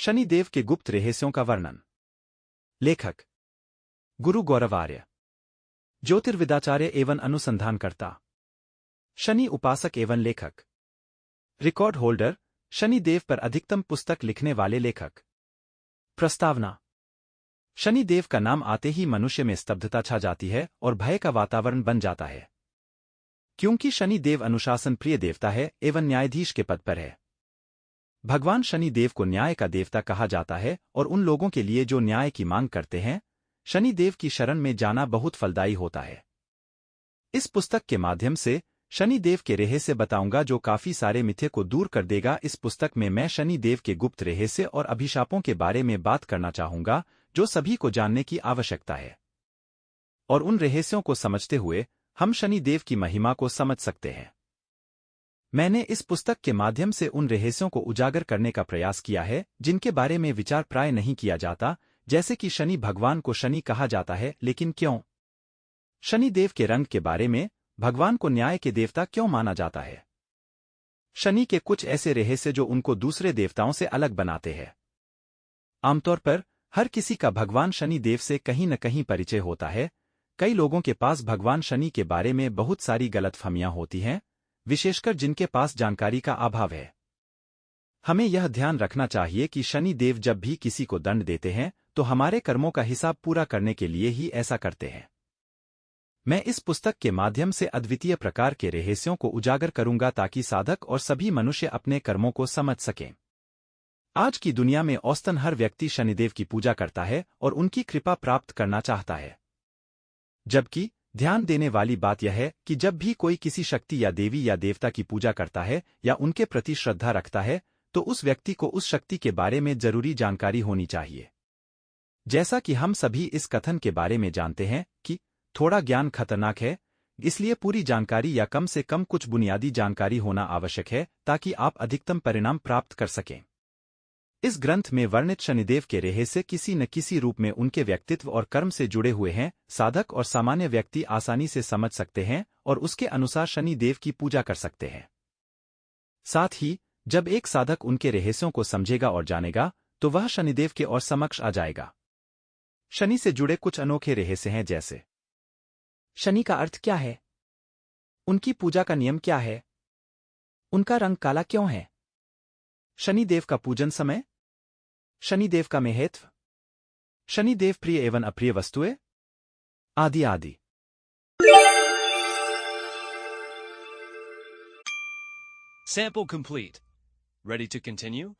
शनिदेव के गुप्त रहस्यों का वर्णन। लेखक गुरु गौरवार्य, ज्योतिर्विदाचार्य एवं अनुसंधानकर्ता, शनि उपासक एवं लेखक, रिकॉर्ड होल्डर, शनिदेव पर अधिकतम पुस्तक लिखने वाले लेखक। प्रस्तावना। शनिदेव का नाम आते ही मनुष्य में स्तब्धता छा जाती है और भय का वातावरण बन जाता है, क्योंकि शनिदेव अनुशासन प्रिय देवता है एवं न्यायाधीश के पद पर है। भगवान शनिदेव को न्याय का देवता कहा जाता है और उन लोगों के लिए जो न्याय की मांग करते हैं, शनिदेव की शरण में जाना बहुत फलदायी होता है। इस पुस्तक के माध्यम से शनिदेव के रहस्य बताऊंगा जो काफी सारे मिथ्य को दूर कर देगा। इस पुस्तक में मैं शनिदेव के गुप्त रहस्य और अभिशापों के बारे में बात करना चाहूंगा जो सभी को जानने की आवश्यकता है, और उन रहस्यों को समझते हुए हम शनिदेव की महिमा को समझ सकते हैं। मैंने इस पुस्तक के माध्यम से उन रहस्यों को उजागर करने का प्रयास किया है जिनके बारे में विचार प्राय नहीं किया जाता, जैसे कि शनि भगवान को शनि कहा जाता है, लेकिन क्यों? शनिदेव के रंग के बारे में, भगवान को न्याय के देवता क्यों माना जाता है? शनि के कुछ ऐसे रहस्य जो उनको दूसरे देवताओं से अलग बनाते हैं। आमतौर पर हर किसी का भगवान शनिदेव से कहीं न कहीं परिचय होता है। कई लोगों के पास भगवान शनि के बारे में बहुत सारी गलतफहमियां होती हैं, विशेषकर जिनके पास जानकारी का अभाव है। हमें यह ध्यान रखना चाहिए कि शनि देव जब भी किसी को दंड देते हैं तो हमारे कर्मों का हिसाब पूरा करने के लिए ही ऐसा करते हैं। मैं इस पुस्तक के माध्यम से अद्वितीय प्रकार के रहस्यों को उजागर करूंगा ताकि साधक और सभी मनुष्य अपने कर्मों को समझ सकें। आज की दुनिया में औसतन हर व्यक्ति शनिदेव की पूजा करता है और उनकी कृपा प्राप्त करना चाहता है। जबकि ध्यान देने वाली बात यह है कि जब भी कोई किसी शक्ति या देवी या देवता की पूजा करता है या उनके प्रति श्रद्धा रखता है तो उस व्यक्ति को उस शक्ति के बारे में जरूरी जानकारी होनी चाहिए। जैसा कि हम सभी इस कथन के बारे में जानते हैं कि थोड़ा ज्ञान खतरनाक है, इसलिए पूरी जानकारी या कम से कम कुछ बुनियादी जानकारी होना आवश्यक है ताकि आप अधिकतम परिणाम प्राप्त कर सकें। इस ग्रंथ में वर्णित शनिदेव के रहस्य किसी न किसी रूप में उनके व्यक्तित्व और कर्म से जुड़े हुए हैं। साधक और सामान्य व्यक्ति आसानी से समझ सकते हैं और उसके अनुसार शनिदेव की पूजा कर सकते हैं। साथ ही जब एक साधक उनके रहस्यों को समझेगा और जानेगा तो वह शनिदेव के और समक्ष आ जाएगा। शनि से जुड़े कुछ अनोखे रहस्य हैं, जैसे शनि का अर्थ क्या है, उनकी पूजा का नियम क्या है, उनका रंग काला क्यों है, शनिदेव का पूजन समय, शनिदेव का महत्व, शनिदेव प्रिय एवं अप्रिय वस्तुएं, आदि आदि। Sample complete. Ready to continue?